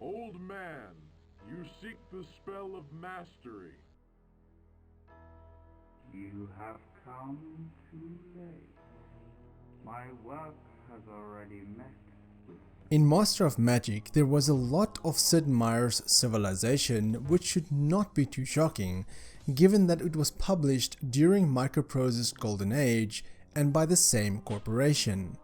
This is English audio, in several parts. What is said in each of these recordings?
Old man, you seek the spell of mastery. You have come too late. My work has already met with... In Master of Magic, there was a lot of Sid Meier's civilization, which should not be too shocking, given that it was published during Microprose's golden age and by the same corporation.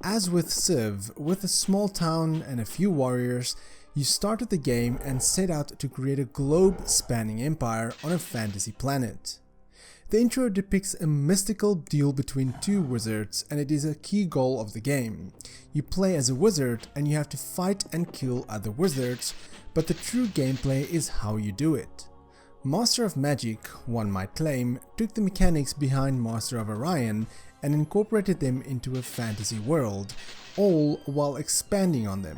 As with Civ, with a small town and a few warriors, you started the game and set out to create a globe-spanning empire on a fantasy planet. The intro depicts a mystical duel between two wizards, and it is a key goal of the game. You play as a wizard and you have to fight and kill other wizards, but the true gameplay is how you do it. Master of Magic, one might claim, took the mechanics behind Master of Orion and incorporated them into a fantasy world, all while expanding on them.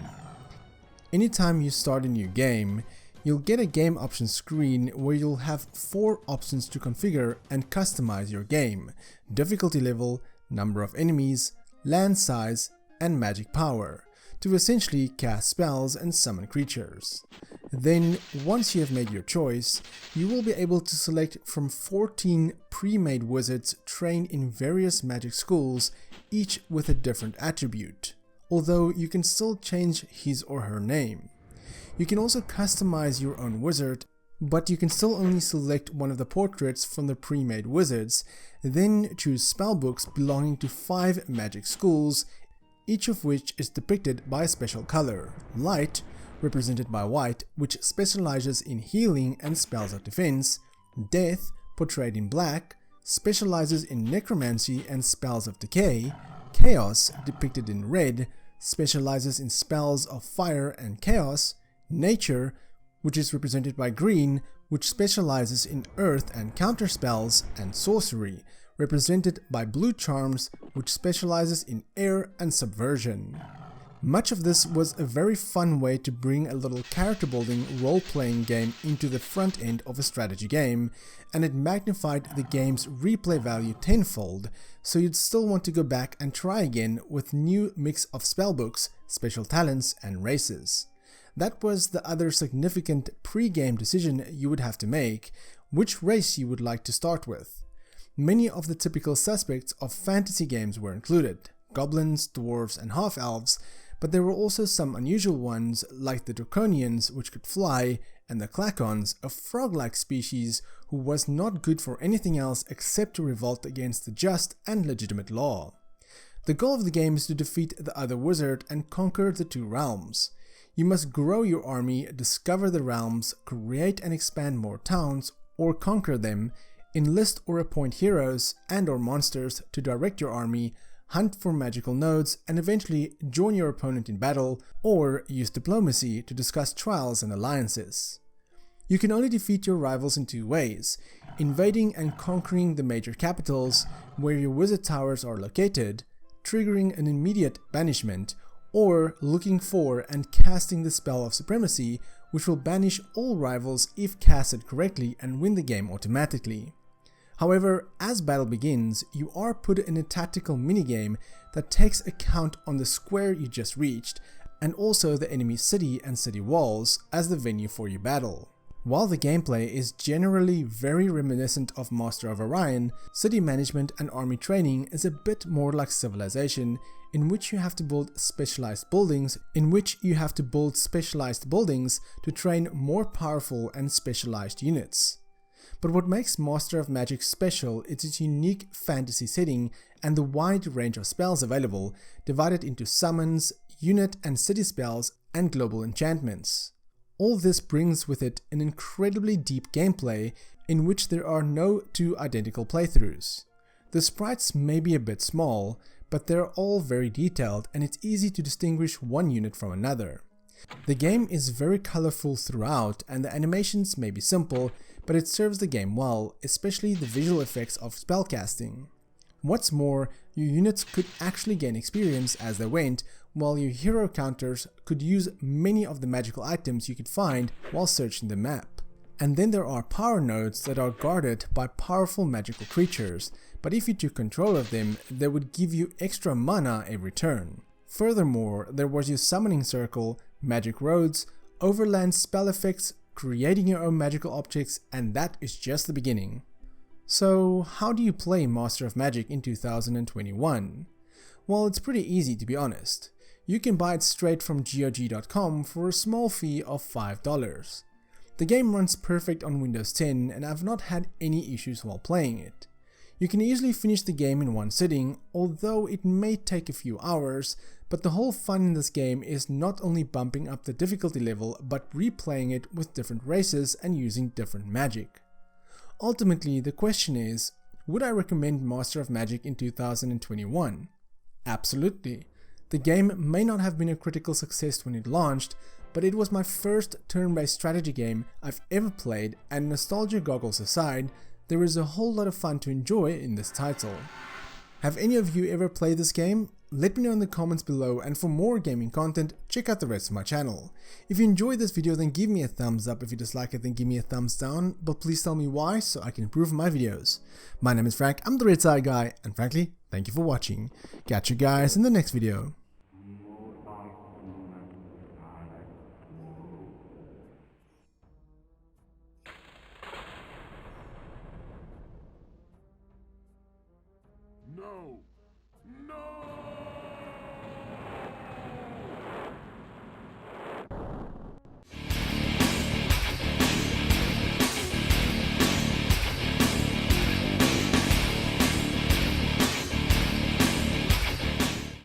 Anytime you start a new game, you'll get a game options screen where you'll have 4 options to configure and customize your game: difficulty level, number of enemies, land size, and magic power, to essentially cast spells and summon creatures. Then, once you have made your choice, you will be able to select from 14 pre-made wizards trained in various magic schools, each with a different attribute, although you can still change his or her name. You can also customize your own wizard, but you can still only select one of the portraits from the pre-made wizards, then choose spellbooks belonging to 5 magic schools, each of which is depicted by a special color: light, represented by white, which specializes in healing and spells of defense; death, portrayed in black, specializes in necromancy and spells of decay; chaos, depicted in red, specializes in spells of fire and chaos; nature, which is represented by green, which specializes in earth and counter spells; and sorcery, represented by blue charms, which specializes in air and subversion. Much of this was a very fun way to bring a little character building role-playing game into the front end of a strategy game, and it magnified the game's replay value tenfold, so you'd still want to go back and try again with new mix of spellbooks, special talents, and races. That was the other significant pre-game decision you would have to make: which race you would like to start with. Many of the typical suspects of fantasy games were included: goblins, dwarves, and half-elves, but there were also some unusual ones like the Draconians, which could fly, and the Klakons, a frog-like species who was not good for anything else except to revolt against the just and legitimate law. The goal of the game is to defeat the other wizard and conquer the 2 realms. You must grow your army, discover the realms, create and expand more towns, or conquer them, enlist or appoint heroes and or monsters to direct your army, hunt for magical nodes, and eventually join your opponent in battle, or use diplomacy to discuss trials and alliances. You can only defeat your rivals in 2 ways: invading and conquering the major capitals, where your wizard towers are located, triggering an immediate banishment, or looking for and casting the spell of supremacy, which will banish all rivals if casted correctly and win the game automatically. However, as battle begins, you are put in a tactical minigame that takes account on the square you just reached, and also the enemy city and city walls as the venue for your battle. While the gameplay is generally very reminiscent of Master of Orion, city management and army training is a bit more like Civilization, in which you have to build specialized buildings to train more powerful and specialized units. But what makes Master of Magic special is its unique fantasy setting and the wide range of spells available, divided into summons, unit and city spells, and global enchantments. All this brings with it an incredibly deep gameplay in which there are no 2 identical playthroughs. The sprites may be a bit small, but they're all very detailed and it's easy to distinguish one unit from another. The game is very colorful throughout and the animations may be simple, but it serves the game well, especially the visual effects of spellcasting. What's more, your units could actually gain experience as they went, while your hero counters could use many of the magical items you could find while searching the map. And then there are power nodes that are guarded by powerful magical creatures, but if you took control of them, they would give you extra mana every turn. Furthermore, there was your summoning circle, magic roads, overland spell effects, creating your own magical objects, and that is just the beginning. So how do you play Master of Magic in 2021? Well, it's pretty easy, to be honest. You can buy it straight from GOG.com for a small fee of $5. The game runs perfect on Windows 10 and I've not had any issues while playing it. You can easily finish the game in one sitting, although it may take a few hours, but the whole fun in this game is not only bumping up the difficulty level, but replaying it with different races and using different magic. Ultimately, the question is, would I recommend Master of Magic in 2021? Absolutely. The game may not have been a critical success when it launched, but it was my first turn-based strategy game I've ever played, and nostalgia goggles aside, there is a whole lot of fun to enjoy in this title. Have any of you ever played this game? Let me know in the comments below, and for more gaming content, check out the rest of my channel. If you enjoyed this video, then give me a thumbs up. If you dislike it, then give me a thumbs down, but please tell me why so I can improve my videos. My name is Frank, I'm the RedTieGuy, and frankly, thank you for watching. Catch you guys in the next video.